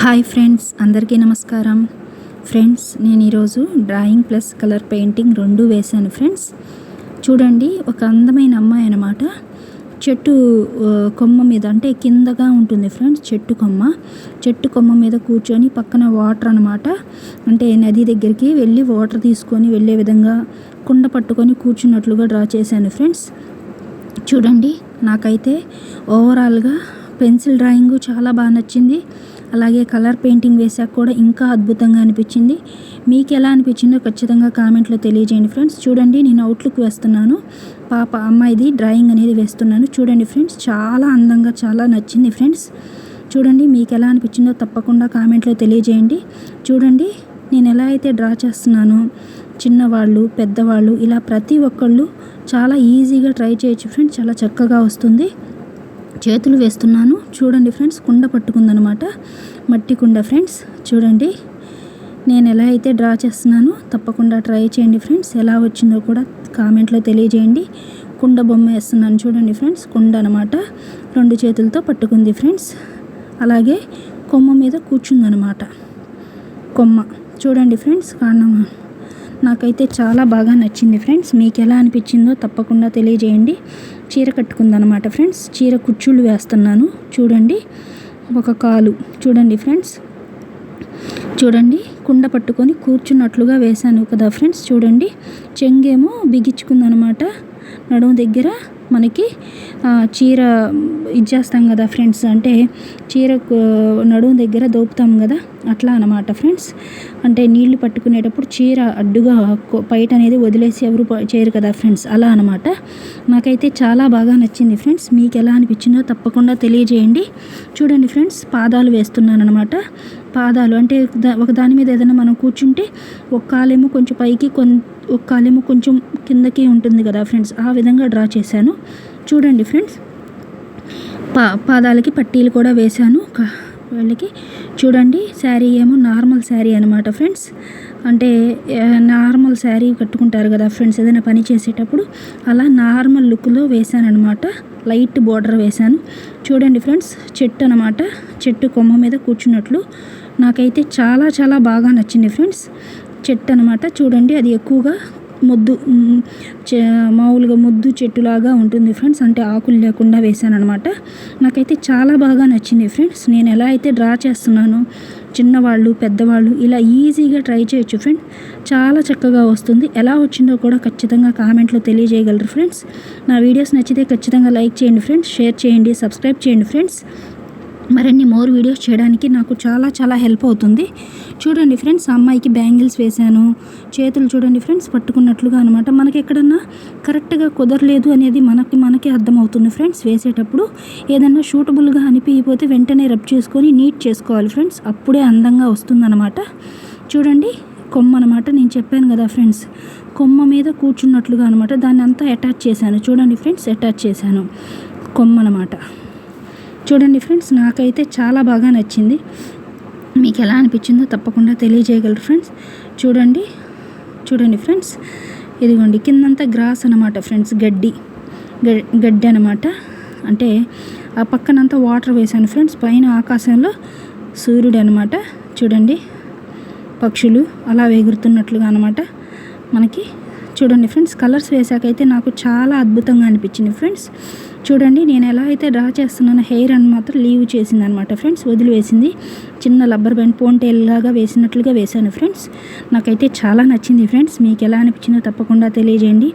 Hi friends, అందరికీ నమస్కారం. Friends, నేను ఈరోజు డ్రాయింగ్ ప్లస్ కలర్ పెయింటింగ్ రెండు వేశాను. ఫ్రెండ్స్ చూడండి, ఒక అందమైన అమ్మాయి అన్నమాట. చెట్టు కొమ్మ మీద, అంటే కిందగా ఉంటుంది ఫ్రెండ్స్ చెట్టు కొమ్మ మీద కూర్చొని పక్కన వాటర్ అనమాట, అంటే నది దగ్గరికి వెళ్ళి వాటర్ తీసుకొని వెళ్ళే విధంగా కుండ పట్టుకొని కూర్చున్నట్లుగా డ్రా చేశాను. ఫ్రెండ్స్ చూడండి, నాకైతే ఓవరాల్గా పెన్సిల్ డ్రాయింగ్ చాలా బాగా నచ్చింది. అలాగే కలర్ పెయింటింగ్ వేసాక కూడా ఇంకా అద్భుతంగా అనిపించింది. మీకు ఎలా అనిపించిందో ఖచ్చితంగా కామెంట్లో తెలియజేయండి. ఫ్రెండ్స్ చూడండి, నేను అవుట్లుక్ వేస్తున్నాను, అమ్మాయిది డ్రాయింగ్ అనేది వేస్తున్నాను. చూడండి ఫ్రెండ్స్, చాలా అందంగా, చాలా నచ్చింది. ఫ్రెండ్స్ చూడండి, మీకు ఎలా అనిపించిందో తప్పకుండా కామెంట్లో తెలియజేయండి. చూడండి, నేను ఎలా అయితే డ్రా చేస్తున్నానో చిన్నవాళ్ళు, పెద్దవాళ్ళు ఇలా ప్రతి ఒక్కళ్ళు చాలా ఈజీగా ట్రై చేయొచ్చు. ఫ్రెండ్స్ చాలా చక్కగా వస్తుంది. చేతులు వేస్తున్నాను. చూడండి ఫ్రెండ్స్, కుండ పట్టుకుందనమాట, మట్టి కుండ. ఫ్రెండ్స్ చూడండి, నేను ఎలా అయితే డ్రా చేస్తున్నానో తప్పకుండా ట్రై చేయండి. ఫ్రెండ్స్ ఎలా వచ్చిందో కూడా కామెంట్లో తెలియజేయండి. కుండ బొమ్మ వేస్తున్నాను. చూడండి ఫ్రెండ్స్, కుండ అనమాట, రెండు చేతులతో పట్టుకుంది. ఫ్రెండ్స్ అలాగే కొమ్మ మీద కూర్చుందనమాట. కొమ్మ చూడండి ఫ్రెండ్స్, కారణం నాకైతే చాలా బాగా నచ్చింది. ఫ్రెండ్స్ మీకు ఎలా అనిపించిందో తప్పకుండా తెలియజేయండి. చీర కట్టుకుందనమాట. ఫ్రెండ్స్ చీర కుచ్చుళ్ళు వేస్తున్నాను. చూడండి, ఒక కాలు చూడండి ఫ్రెండ్స్, చూడండి కుండ పట్టుకొని కూర్చున్నట్లుగా వేశాను కదా ఫ్రెండ్స్. చూడండి, చెంగేమో బిగించుకుందనమాట. నడుము దగ్గర మనకి చీర ఇచ్చేస్తాం కదా ఫ్రెండ్స్, అంటే చీర నడుము దగ్గర దోపుతాం కదా, అట్లా అనమాట ఫ్రెండ్స్. అంటే నీళ్లు పట్టుకునేటప్పుడు చీర అడ్డుగా పైట అనేది వదిలేసి ఎవరు చేయరు కదా ఫ్రెండ్స్, అలా అనమాట. నాకైతే చాలా బాగా నచ్చింది. ఫ్రెండ్స్ మీకు ఎలా అనిపించిందో తప్పకుండా తెలియజేయండి. చూడండి ఫ్రెండ్స్, పాదాలు వేస్తున్నాను అనమాట. పాదాలు అంటే ఒక దాని మీద ఏదైనా మనం కూర్చుంటే ఒక కాలేమో కొంచెం పైకి, ఒక కాలేమో కొంచెం కిందకి ఉంటుంది కదా ఫ్రెండ్స్, ఆ విధంగా డ్రా చేశాను. చూడండి ఫ్రెండ్స్, పాదాలకి పట్టీలు కూడా వేశాను వాళ్ళకి. చూడండి, శారీ ఏమో నార్మల్ శారీ అనమాట ఫ్రెండ్స్, అంటే నార్మల్ శారీ కట్టుకుంటారు కదా ఫ్రెండ్స్ ఏదైనా పని చేసేటప్పుడు, అలా నార్మల్ లుక్లో వేశాను అనమాట. లైట్ బోర్డర్ వేశాను. చూడండి ఫ్రెండ్స్, చెట్టు అనమాట, చెట్టు కొమ్మ మీద కూర్చున్నట్లు నాకైతే చాలా చాలా బాగా నచ్చింది. ఫ్రెండ్స్ చెట్టు అనమాట. చూడండి, అది ఎక్కువగా మామూలుగా ముద్దు చెట్టులాగా ఉంటుంది ఫ్రెండ్స్, అంటే ఆకులు లేకుండా వేశాను అనమాట. నాకైతే చాలా బాగా నచ్చింది. ఫ్రెండ్స్ నేను ఎలా అయితే డ్రా చేస్తున్నానో చిన్నవాళ్ళు, పెద్దవాళ్ళు ఇలా ఈజీగా ట్రై చేయొచ్చు. ఫ్రెండ్స్ చాలా చక్కగా వస్తుంది. ఎలా వచ్చిందో కూడా ఖచ్చితంగా కామెంట్లో తెలియజేయగలరు. ఫ్రెండ్స్ నా వీడియోస్ నచ్చితే ఖచ్చితంగా లైక్ చేయండి ఫ్రెండ్స్, షేర్ చేయండి, సబ్స్క్రైబ్ చేయండి. ఫ్రెండ్స్ మరిన్ని మోర్ వీడియోస్ చేయడానికి నాకు చాలా చాలా హెల్ప్ అవుతుంది. చూడండి ఫ్రెండ్స్, అమ్మాయికి బ్యాంగిల్స్ వేశాను. చేతులు చూడండి ఫ్రెండ్స్, పట్టుకున్నట్లుగా అనమాట. మనకి ఎక్కడన్నా కరెక్ట్గా కుదరలేదు అనేది మనకి అర్థమవుతుంది. ఫ్రెండ్స్ వేసేటప్పుడు ఏదన్నా షూటబుల్గా అనిపించకపోతే వెంటనే రబ్ చేసుకొని నీట్ చేసుకోవాలి ఫ్రెండ్స్, అప్పుడే అందంగా వస్తుందన్నమాట. చూడండి, కొమ్మ అనమాట, నేను చెప్పాను కదా ఫ్రెండ్స్, కొమ్మ మీద కూర్చున్నట్లుగా అనమాట. దాన్ని అంతా అటాచ్ చేశాను. చూడండి ఫ్రెండ్స్, అటాచ్ చేశాను కొమ్మ అనమాట. చూడండి ఫ్రెండ్స్, నాకైతే చాలా బాగా నచ్చింది. మీకు ఎలా అనిపించిందో తప్పకుండా తెలియజేయగలరు. ఫ్రెండ్స్ చూడండి ఫ్రెండ్స్, ఇదిగోండి కిందంతా గ్రాస్ అనమాట ఫ్రెండ్స్, గడ్డి అనమాట. అంటే ఆ పక్కనంతా వాటర్ వేశాను ఫ్రెండ్స్. పైన ఆకాశంలో సూర్యుడు అనమాట. చూడండి, పక్షులు అలా ఎగురుతున్నట్లుగా అనమాట మనకి. చూడండి ఫ్రెండ్స్, కలర్స్ వేసాకైతే నాకు చాలా అద్భుతంగా అనిపించింది. ఫ్రెండ్స్ చూడండి, నేను ఎలా అయితే డ్రా చేస్తున్నానో హెయిర్ అని మాత్రం లీవ్ చేసింది అనమాట ఫ్రెండ్స్, వదిలివేసింది. చిన్న రబ్బర్ బ్యాండ్ పోన్టైల్ లాగా వేసినట్లుగా వేశాను. ఫ్రెండ్స్ నాకైతే చాలా నచ్చింది. ఫ్రెండ్స్ మీకు ఎలా అనిపించిందో తప్పకుండా తెలియజేయండి.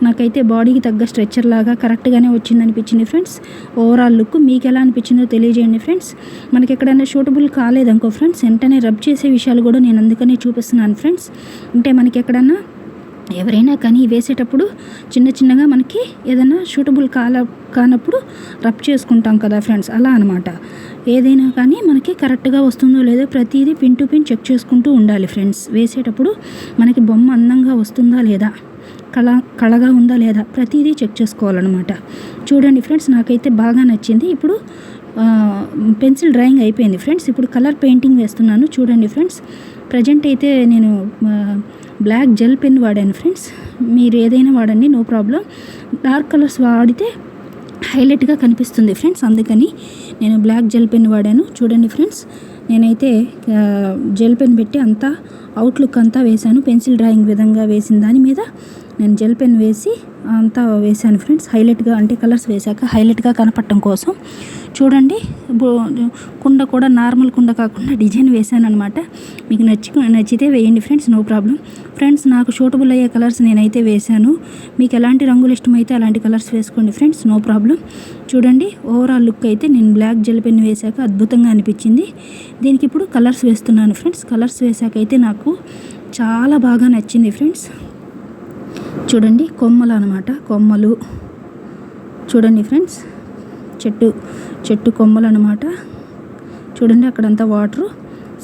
నాకైతే బాడీకి తగ్గ స్ట్రెచ్చర్ లాగా కరెక్ట్గానే వచ్చింది అనిపించింది. ఫ్రెండ్స్ ఓవరాల్ లుక్ మీకు ఎలా అనిపించిందో తెలియజేయండి. ఫ్రెండ్స్ మనకి ఎక్కడైనా షూటబుల్ కాలేదనుకో ఫ్రెండ్స్, వెంటనే రబ్ చేసే విషయాలు కూడా నేను అందుకనే చూపిస్తున్నాను. ఫ్రెండ్స్ అంటే మనకి ఎక్కడన్నా ఎవరైనా కానీ వేసేటప్పుడు చిన్నగా మనకి ఏదైనా షూటబుల్ కానప్పుడు రబ్ చేసుకుంటాం కదా ఫ్రెండ్స్, అలా అనమాట. ఏదైనా కానీ మనకి కరెక్ట్గా వస్తుందో లేదో ప్రతిదీ పిన్ టు పిన్ చెక్ చేసుకుంటూ ఉండాలి. ఫ్రెండ్స్ వేసేటప్పుడు మనకి బొమ్మ అందంగా వస్తుందా లేదా, కళగా ఉందా లేదా, ప్రతిదీ చెక్ చేసుకోవాలన్నమాట. చూడండి ఫ్రెండ్స్, నాకైతే బాగా నచ్చింది. ఇప్పుడు పెన్సిల్ డ్రాయింగ్ అయిపోయింది. ఫ్రెండ్స్ ఇప్పుడు కలర్ పెయింటింగ్ వేస్తున్నాను. చూడండి ఫ్రెండ్స్, ప్రజెంట్ అయితే నేను బ్లాక్ జెల్ పెన్ వాడాను. ఫ్రెండ్స్ మీరు ఏదైనా వాడండి, నో ప్రాబ్లం. డార్క్ కలర్స్ వాడితే హైలైట్గా కనిపిస్తుంది ఫ్రెండ్స్, అందుకని నేను బ్లాక్ జెల్ పెన్ వాడాను. చూడండి ఫ్రెండ్స్, నేనైతే జెల్ పెన్ పెట్టి అంతా అవుట్లుక్ అంతా వేశాను. పెన్సిల్ డ్రాయింగ్ విధంగా వేసిన దాని మీద నేను జెల్ పెన్ వేసి అంతా వేశాను ఫ్రెండ్స్. హైలైట్గా అంటే కలర్స్ వేశాక హైలైట్గా కనపడటం కోసం చూడండి. కుండ కూడా నార్మల్ కుండ కాకుండా డిజైన్ వేశాను అనమాట. మీకు నచ్చితే వేయండి ఫ్రెండ్స్, నో ప్రాబ్లం. ఫ్రెండ్స్, నాకు సూటబుల్ అయ్యే కలర్స్ నేనైతే వేశాను. మీకు ఎలాంటి రంగులు ఇష్టమైతే అలాంటి కలర్స్ వేసుకోండి ఫ్రెండ్స్, నో ప్రాబ్లం. చూడండి, ఓవరాల్ లుక్ అయితే నేను బ్లాక్ జెల్ పెన్ వేశాక అద్భుతంగా అనిపించింది. దీనికి ఇప్పుడు కలర్స్ వేస్తున్నాను ఫ్రెండ్స్. కలర్స్ వేశాక అయితే నాకు చాలా బాగా నచ్చింది ఫ్రెండ్స్. చూడండి, కొమ్మలు అనమాట, కొమ్మలు చూడండి ఫ్రెండ్స్. చెట్టు కొమ్మలు అనమాట. చూడండి, అక్కడంతా వాటరు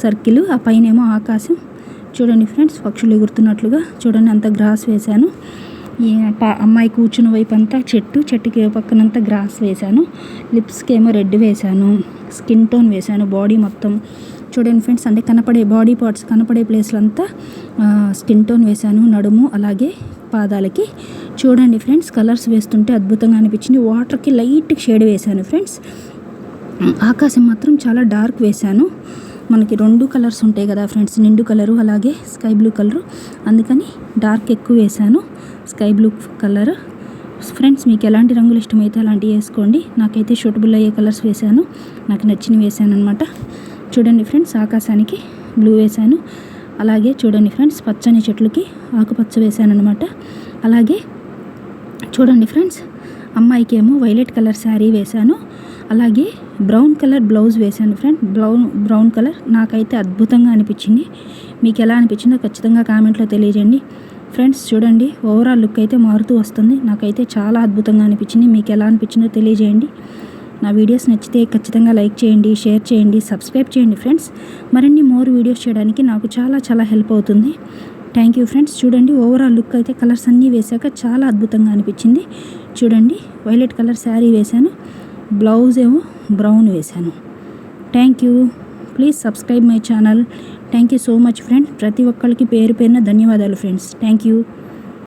సర్కిల్, ఆ పైన ఏమో ఆకాశం. చూడండి ఫ్రెండ్స్, పక్షులు ఎగురుతున్నట్లుగా. చూడండి, అంత గ్రాస్ వేశాను. ఈ అమ్మాయి కూర్చున్న వైపు అంతా చెట్టుకి పక్కనంతా గ్రాస్ వేశాను. లిప్స్కి ఏమో రెడ్ వేశాను, స్కిన్ టోన్ వేశాను, బాడీ మొత్తం. చూడండి ఫ్రెండ్స్, అంటే కనపడే బాడీ పార్ట్స్ కనపడే ప్లేస్లంతా స్కిన్ టోన్ వేశాను, నడుము అలాగే పాదాలకి. చూడండి ఫ్రెండ్స్, కలర్స్ వేస్తుంటే అద్భుతంగా అనిపించింది. వాటర్కి లైట్ షేడ్ వేశాను ఫ్రెండ్స్. ఆకాశం మాత్రం చాలా డార్క్ వేశాను. మనకి 2 కలర్స్ ఉంటాయి కదా ఫ్రెండ్స్, నిండు కలరు అలాగే స్కై బ్లూ కలరు, అందుకని డార్క్ ఎక్కువ వేశాను, స్కై బ్లూ కలర్. ఫ్రెండ్స్, మీకు ఎలాంటి రంగులు ఇష్టమైతే అలాంటివి వేసుకోండి. నాకైతే సూటబుల్ అయ్యే కలర్స్ వేశాను, నాకు నచ్చినవి వేశాను అనమాట. చూడండి ఫ్రెండ్స్, ఆకాశానికి బ్లూ వేశాను. అలాగే చూడండి ఫ్రెండ్స్, పచ్చని చెట్లకి ఆకుపచ్చ వేశాను అనమాట. అలాగే చూడండి ఫ్రెండ్స్, అమ్మాయికి ఏమో వైలెట్ కలర్ శారీ వేశాను. అలాగే బ్రౌన్ కలర్ బ్లౌజ్ వేశాను ఫ్రెండ్. బ్రౌన్ కలర్ నాకైతే అద్భుతంగా అనిపించింది. మీకు ఎలా అనిపించిందో ఖచ్చితంగా కామెంట్లో తెలియజేయండి ఫ్రెండ్స్. చూడండి, ఓవరాల్ లుక్ అయితే మారుతూ వస్తుంది. నాకైతే చాలా అద్భుతంగా అనిపించింది. మీకు ఎలా అనిపించిందో తెలియజేయండి. నా వీడియోస్ నచ్చితే ఖచ్చితంగా లైక్ చేయండి, షేర్ చేయండి, సబ్స్క్రైబ్ చేయండి ఫ్రెండ్స్. మరిన్ని మోర్ వీడియోస్ చేయడానికి నాకు చాలా హెల్ప్ అవుతుంది. Thank you friends. చూడండి, ఓవరాల్ లుక్ అయితే కలర్స్ అన్నీ వేశాక చాలా అద్భుతంగా అనిపించింది. చూడండి, వైలెట్ కలర్ శారీ వేశాను, బ్లౌజ్ ఏమో బ్రౌన్ వేశాను. Thank you. Please subscribe my channel. Thank you so much friends. ప్రతి ఒక్కరికి పేరు పేరున ధన్యవాదాలు ఫ్రెండ్స్. Thank you.